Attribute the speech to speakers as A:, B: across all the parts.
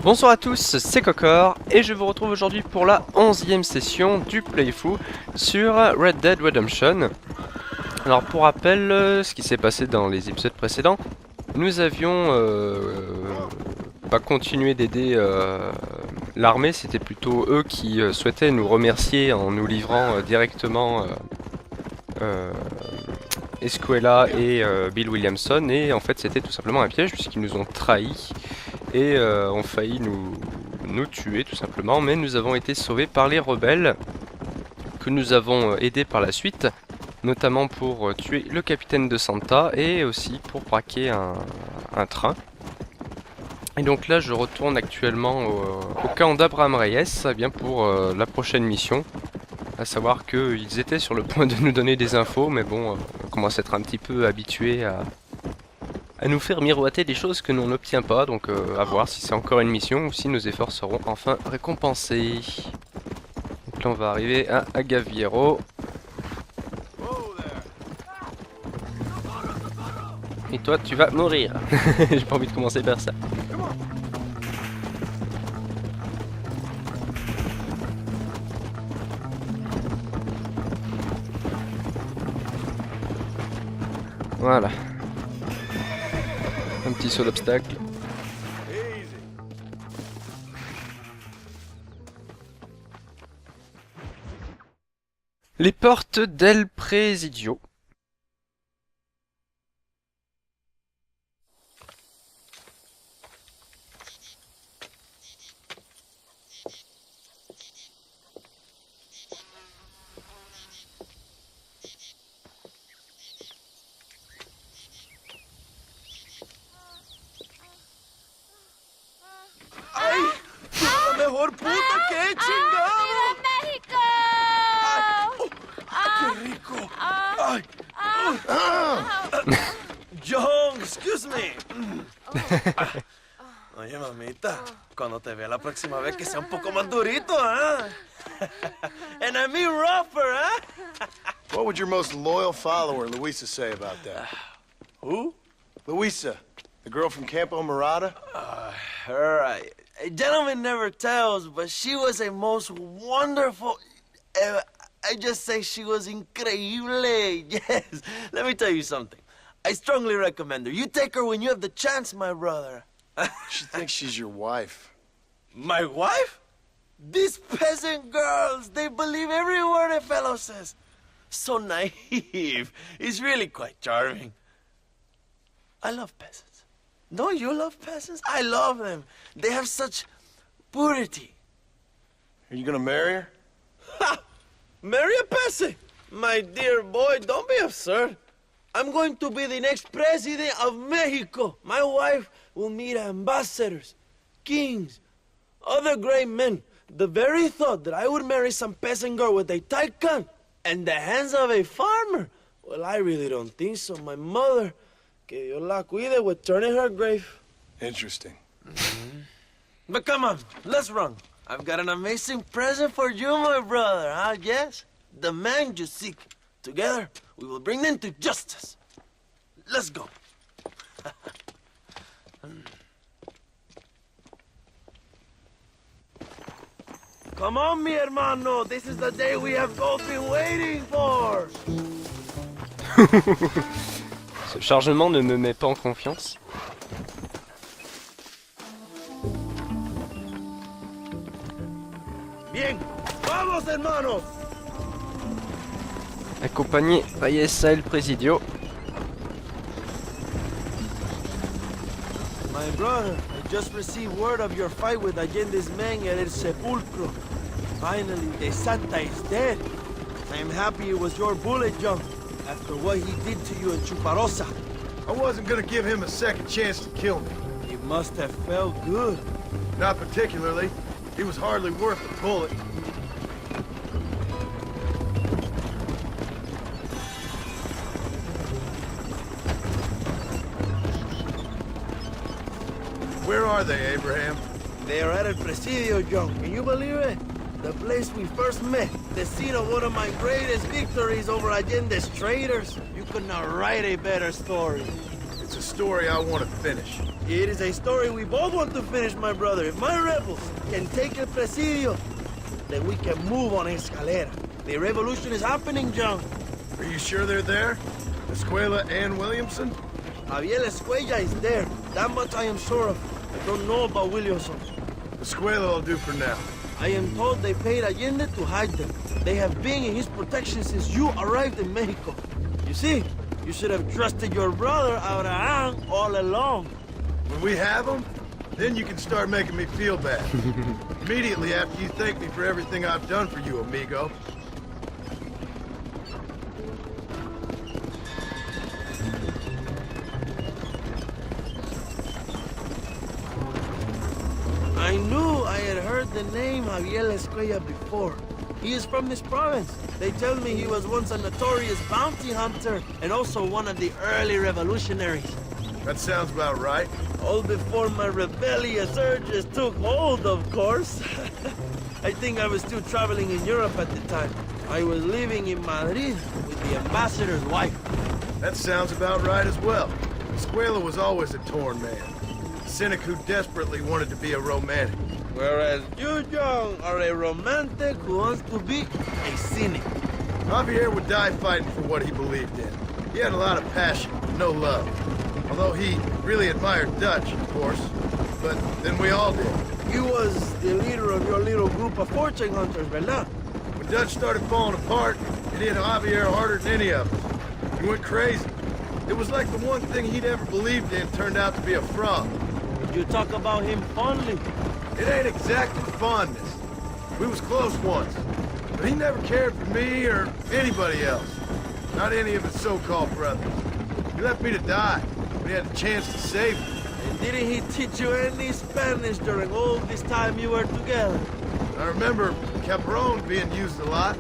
A: Bonsoir à tous, c'est Kokore et je vous retrouve aujourd'hui pour la 11e session du playthrough sur Red Dead Redemption. Alors pour rappel, ce qui s'est passé dans les épisodes précédents, nous avions pas continué d'aider l'armée, c'était plutôt eux qui souhaitaient nous remercier en nous livrant directement Escuella et Bill Williamson, et en fait c'était tout simplement un piège puisqu'ils nous ont trahis et ont failli nous tuer tout simplement, mais nous avons été sauvés par les rebelles que nous avons aidés par la suite, notamment pour tuer le capitaine de Santa et aussi pour braquer un train. Et donc là je retourne actuellement au camp d'Abraham Reyes, bien pour la prochaine mission, à savoir qu'ils étaient sur le point de nous donner des infos, mais bon, on commence à être un petit peu habitué à nous faire miroiter des choses que l'on n'obtient pas, donc à voir si c'est encore une mission ou si nos efforts seront enfin récompensés. Donc là on va arriver à Agaviero. Et toi tu vas mourir. J'ai pas envie de commencer par ça. Voilà. Un petit saut d'obstacle. Les portes del Presidio.
B: Mejor puta que chingado.
C: ¡México!
B: ¡Qué rico! Ay. John, excuse me. Oye, mamita, cuando te vea la próxima vez que sea un poco más durito, ¿eh? And I mean rougher, ¿eh?
D: What would your most loyal follower, Luisa, say about that?
B: Who?
D: Luisa, the girl from Campo Murata?
B: Her, a gentleman never tells, but she was a most wonderful... I just say she was increíble. Yes. Let me tell you something. I strongly recommend her. You take her when you have the chance, my brother.
D: She thinks she's your wife.
B: My wife? These peasant girls, they believe every word a fellow says. So naive. It's really quite charming. I love peasants. Don't you love peasants? I love them. They have such purity.
D: Are you gonna marry her?
B: Ha! Marry a peasant? My dear boy, don't be absurd. I'm going to be the next president of Mexico. My wife will meet ambassadors, kings, other great men. The very thought that I would marry some peasant girl with a tight gun and the hands of a farmer, well, I really don't think so. My mother, que Dios la cuide, would turn in her grave.
D: Interesting.
B: But come on, let's run. I've got an amazing present for you, my brother, huh? Yes? The man you seek. Together, we will bring them to justice. Let's go. Come on, mi hermano. This is the day we have both been waiting for.
A: Ce chargement ne me met pas en confiance.
B: Bien. Vamos, hermanos.
A: Accompagné Reyes el Presidio.
B: My brother, I just received word of your fight with Allende's men at El Sepulcro. Finally, the Santa is dead. I am happy it was your bullet, John, after what he did to you in Chuparosa.
D: I wasn't gonna give him a second chance to kill me.
B: It must have felt good.
D: Not particularly. He was hardly worth the bullet. Where are they, Abraham?
B: They are at El Presidio, John. Can you believe it? The place we first met. The scene of one of my greatest victories over Allende's traitors. You could not write a better story.
D: It's a story I want to finish.
B: It is a story we both want to finish, my brother. If my rebels can take el Presidio, then we can move on Escalera. The revolution is happening, John.
D: Are you sure they're there? Escuella and Williamson?
B: Javier Escuella is there. That much I am sure of. I don't know about Williamson.
D: Escuella will do for now.
B: I am told they paid Allende to hide them. They have been in his protection since you arrived in Mexico. You see, you should have trusted your brother, Abraham, all along.
D: When we have them, then you can start making me feel bad. Immediately after you thank me for everything I've done for you, amigo.
B: I knew I had heard the name Javier Escuella before. He is from this province. They tell me he was once a notorious bounty hunter and also one of the early revolutionaries.
D: That sounds about right.
B: All before my rebellious urges took hold, of course. I think I was still traveling in Europe at the time. I was living in Madrid with the ambassador's wife.
D: That sounds about right as well. Escuella was always a torn man. A cynic who desperately wanted to be a romantic.
B: Whereas you, John, are a romantic who wants to be a cynic.
D: Javier would die fighting for what he believed in. He had a lot of passion, no love. Although he really admired Dutch, of course. But then we all did.
B: He was the leader of your little group of fortune hunters, ¿verdad?
D: When Dutch started falling apart, it hit Javier harder than any of us. He went crazy. It was like the one thing he'd ever believed in turned out to be a fraud.
B: You talk about him fondly.
D: It ain't exactly fondness. We was close once. But he never cared for me or anybody else. Not any of his so-called brothers. He left me to die when he had the chance to save me.
B: And didn't he teach you any Spanish during all this time you were together?
D: I remember cabron being used a lot.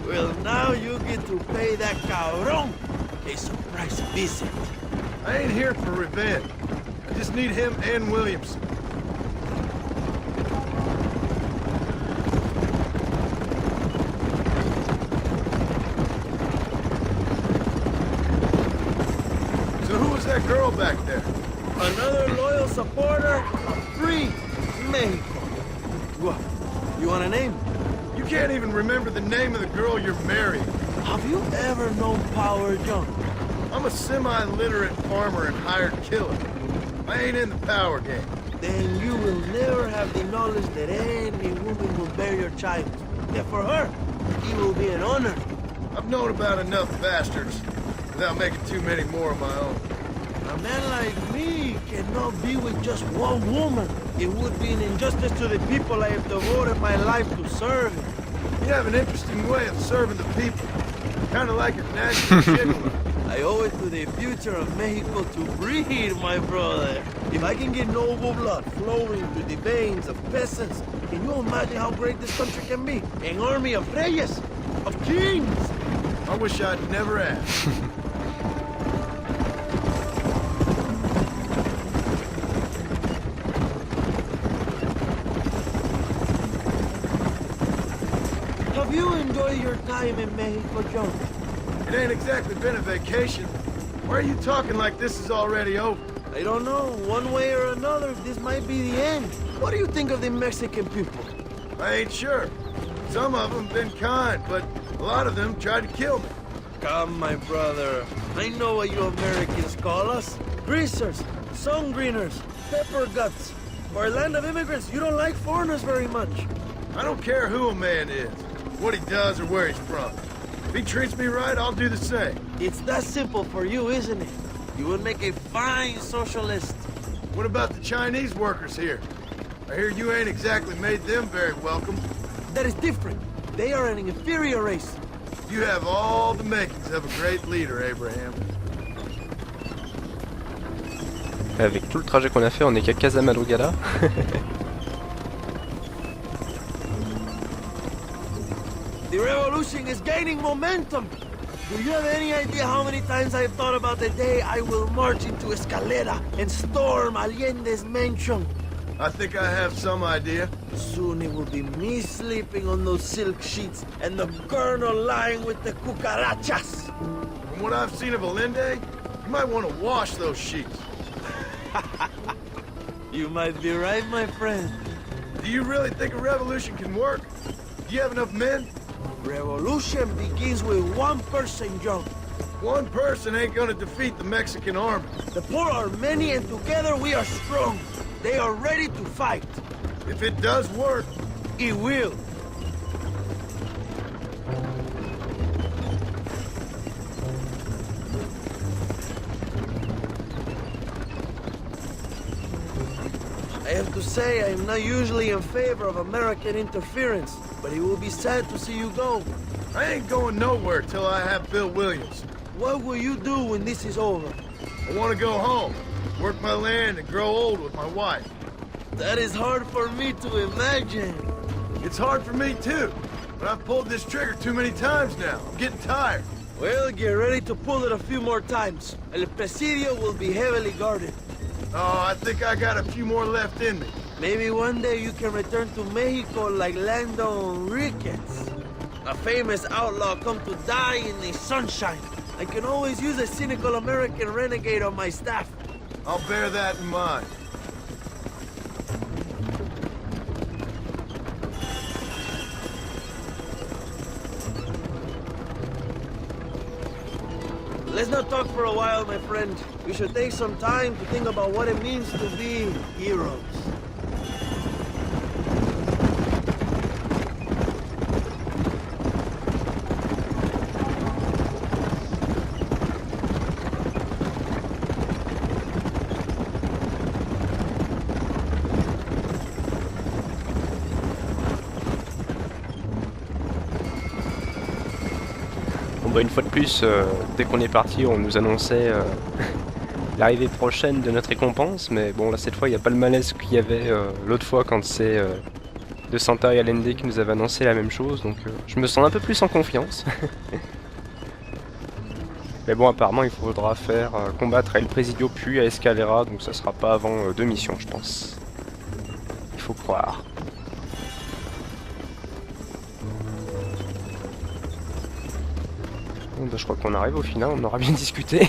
B: Well, now you get to pay that cabron a surprise visit.
D: I ain't here for revenge. I just need him and Williamson. So who was that girl back there?
B: Another loyal supporter of free Mexico. What? You want a name?
D: You can't even remember the name of the girl you're marrying.
B: Have you ever known Power, John?
D: I'm a semi-literate farmer and hired killer. I ain't in the power game.
B: Then you will never have the knowledge that any woman will bear your child. That for her, he will be an honor.
D: I've known about enough bastards without making too many more of my own.
B: A man like me cannot be with just one woman. It would be an injustice to the people I have devoted my life to serve.
D: You have an interesting way of serving the people. Kind of like a national gigolo.
B: I owe it to the future of Mexico to breed, my brother. If I can get noble blood flowing through the veins of peasants, can you imagine how great this country can be? An army of reyes, of kings.
D: I wish I'd never asked.
B: Have you enjoyed your time in Mexico, John?
D: It ain't exactly been a vacation. Why are you talking like this is already over?
B: I don't know. One way or another, this might be the end. What do you think of the Mexican people?
D: I ain't sure. Some of them been kind, but a lot of them tried to kill me.
B: Come, my brother. I know what you Americans call us. Greasers, sun greeners, pepper guts. For a land of immigrants, you don't like foreigners very much.
D: I don't care who a man is, what he does or where he's from. If he treats me right, I'll do the same.
B: It's that simple for you, isn't it? You would make a fine socialist.
D: What about the Chinese workers here? I hear you ain't exactly made them very welcome.
B: That is different. They are an inferior race.
D: You have all the makings of a great leader, Abraham.
A: Avec tout le trajet qu'on a fait, on est qu'à Casamadrugada.
B: The revolution is gaining momentum. Do you have any idea how many times I've thought about the day I will march into Escalera and storm Allende's mansion?
D: I think I have some idea.
B: Soon it will be me sleeping on those silk sheets and the colonel lying with the cucarachas.
D: From what I've seen of Allende, You might want to wash those sheets.
B: You might be right, my friend.
D: Do you really think a revolution can work? Do you have enough men?
B: Revolution begins with one person, John.
D: One person ain't gonna defeat the Mexican army.
B: The poor are many and together we are strong. They are ready to fight.
D: If it does work,
B: It will. I have to say, I am not usually in favor of American interference, but it will be sad to see you go.
D: I ain't going nowhere till I have Bill Williams.
B: What will you do when this is over?
D: I want to go home, work my land, and grow old with my wife.
B: That is hard for me to imagine.
D: It's hard for me too, but I've pulled this trigger too many times now. I'm getting tired.
B: Well, get ready to pull it a few more times. El Presidio will be heavily guarded.
D: Oh, I think I got a few more left in me.
B: Maybe one day you can return to Mexico like Lando Enriquez. A famous outlaw come to die in the sunshine. I can always use a cynical American renegade on my staff.
D: I'll bear that in mind.
B: Let's not talk for a while, my friend. We should take some time to think about what it means to be heroes.
A: Bon bah une fois de plus, dès qu'on est parti, on nous annonçait l'arrivée prochaine de notre récompense, mais bon là cette fois il n'y a pas le malaise qu'il y avait l'autre fois quand c'est de Santa et Allende qui nous avaient annoncé la même chose, donc je me sens un peu plus en confiance. Mais bon apparemment il faudra faire combattre à El Presidio puis à Escalera, donc ça sera pas avant 2 missions je pense. Il faut croire. Bon, bah, je crois qu'on arrive au final, on aura bien discuté.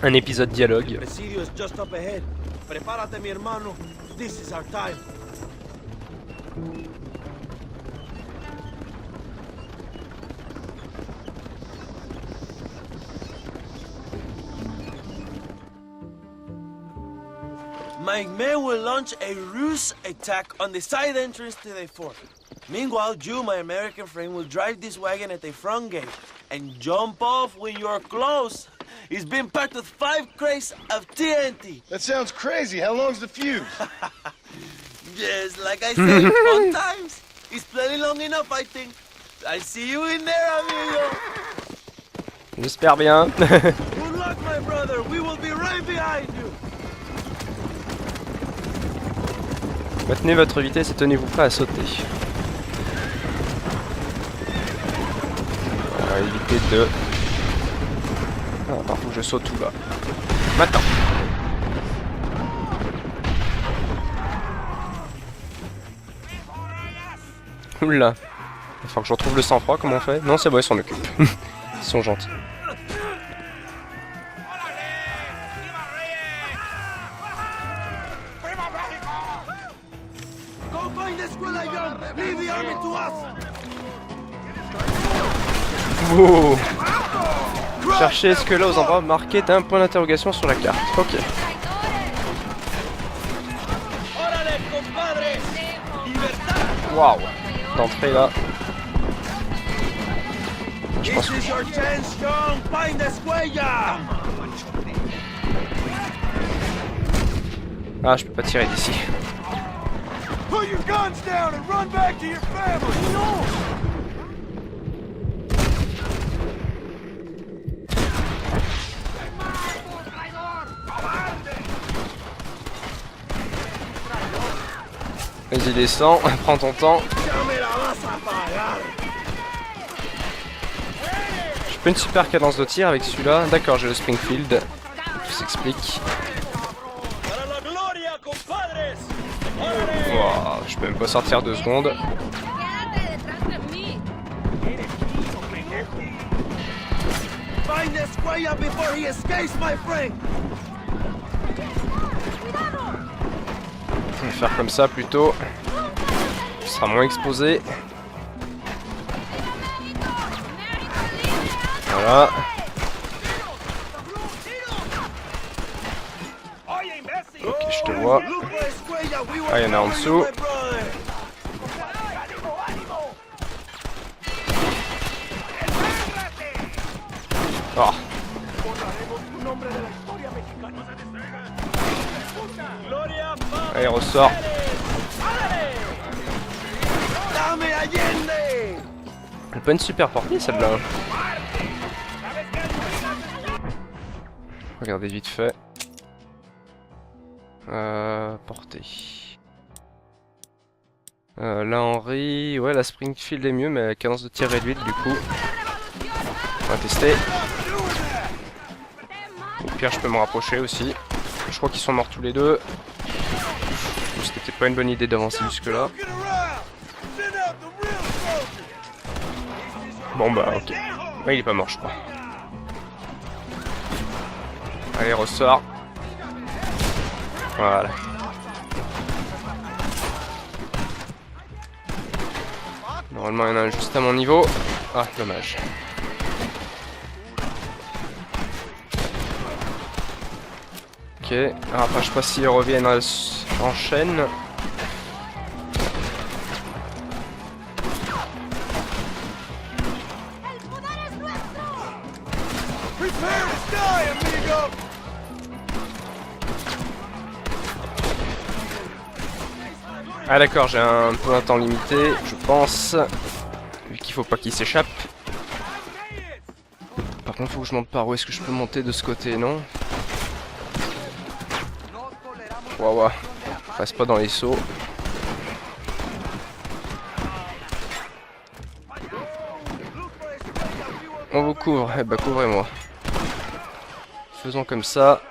A: Un épisode dialogue.
B: Presidio is just up ahead. Prepárate, mi hermano. This is our time. My men will launch a ruse attack on the side entrance to the fort. Meanwhile, you, my American friend, will drive this wagon at the front gate and jump off when you're close. It's been packed with 5 crates of TNT.
D: That sounds crazy. How long's the fuse?
B: Yes, like I said, fun times. It's plenty long enough, I think. I'll see you in there, amigo.
A: J'espère bien.
B: Good luck, my brother. We will be right behind you.
A: Maintenez votre vitesse et tenez-vous prêt à sauter. On va éviter de... Ah, par contre je saute tout bas. Maintenant. Oula. Il faut que je retrouve le sang-froid, comment on fait? Non, c'est bon, ils s'en occupent. Ils sont gentils.
B: Go find Escuella, young. Leave the army to us.
A: Wow. Cherchez Escuella aux endroits marqués d'un point d'interrogation sur la carte. Ok. Waouh. D'entrée là. Je pense
B: This is your chance, young. Find Escuella.
A: Ah, je peux pas tirer d'ici.
D: Put your guns down and run back to your family! No!
A: Vas-y, descends, prends ton temps. J'ai pas une super cadence de tir avec celui-là. D'accord, j'ai le Springfield. Tout s'explique. Wow, je peux même pas sortir 2 secondes.
B: find Escuella before he escapes, my friend.
A: On va faire comme ça plutôt. Tu seras moins exposé. Voilà. Ok, je te vois. Ah, il y en a en dessous. Oh. Allez, ressort. Elle pas une super portée celle-là. Regardez vite fait. Portée. Là Henry, ouais la Springfield est mieux mais la cadence de tir réduite du coup. On va tester. Au pire je peux me rapprocher aussi. Je crois qu'ils sont morts tous les deux. C'était peut-être pas une bonne idée d'avancer jusque là. Bon bah ok. Ouais, il est pas mort je crois. Allez ressort. Voilà. Normalement il y en a un juste à mon niveau. Ah dommage. Ok. Alors après je sais pas s'ils reviennent en chaîne. Ah d'accord, j'ai un peu un temps limité, je pense, vu qu'il faut pas qu'il s'échappe. Par contre, faut que je monte par où est-ce que je peux monter de ce côté, non? Waouh, passe pas dans les sauts. On vous couvre, eh ben couvrez-moi. Faisons comme ça.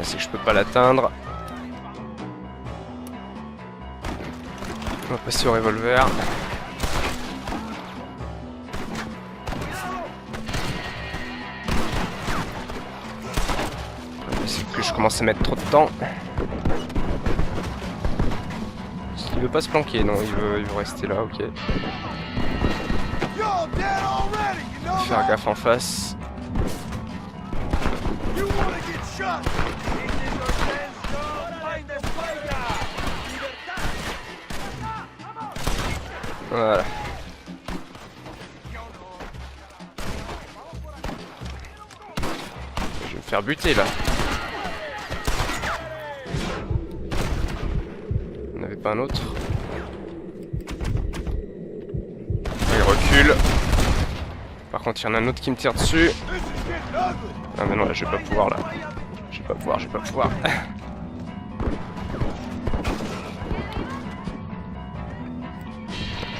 A: C'est que je peux pas l'atteindre. On va passer au revolver. C'est que je commence à mettre trop de temps. Il veut pas se planquer, non, il veut rester là, ok. Faire gaffe en face. Voilà. Je vais me faire buter là. On n'avait pas un autre. Il recule. Par contre, il y en a un autre qui me tire dessus. Ah mais non, là je vais pas pouvoir là. Je vais pas pouvoir.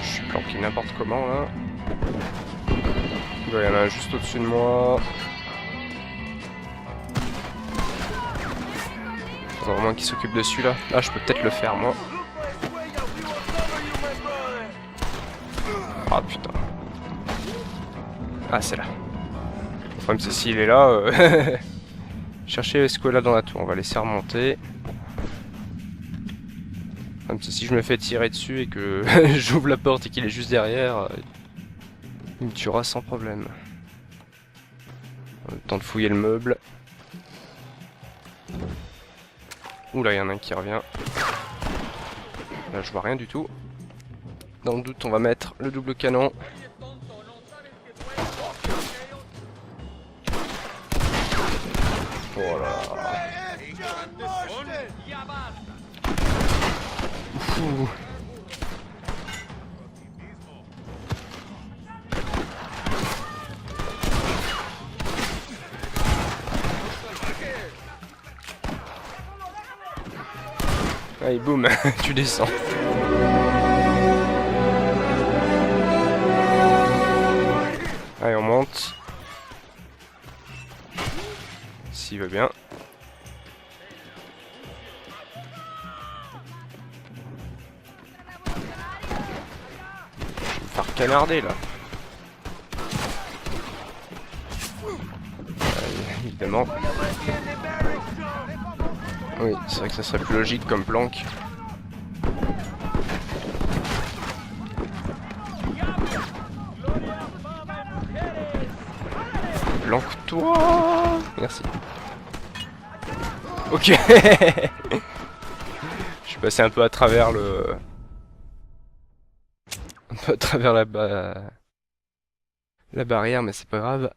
A: Je suis planqué n'importe comment là. Il y en a un juste au-dessus de moi. Faudra vraiment qu'il s'occupe de celui-là. Là, je peux peut-être le faire moi. Ah putain. Ah, c'est là. Le problème, c'est s'il est là. Chercher Escuella dans la tour. On va laisser remonter. Même si je me fais tirer dessus et que j'ouvre la porte et qu'il est juste derrière, il me tuera sans problème. Le temps de fouiller le meuble. Ouh là, il y en a un qui revient. Là, je vois rien du tout. Dans le doute, on va mettre le double canon. Voilà. Ouh. Allez, boum, tu descends. Allez, on monte. S'il veut bien. Je vais me faire canarder là. évidemment. Oui, c'est vrai que ça serait plus logique comme planque. Planque-toi. Merci. Ok. Je suis passé un peu à travers le... Un peu à travers la barrière, mais c'est pas grave.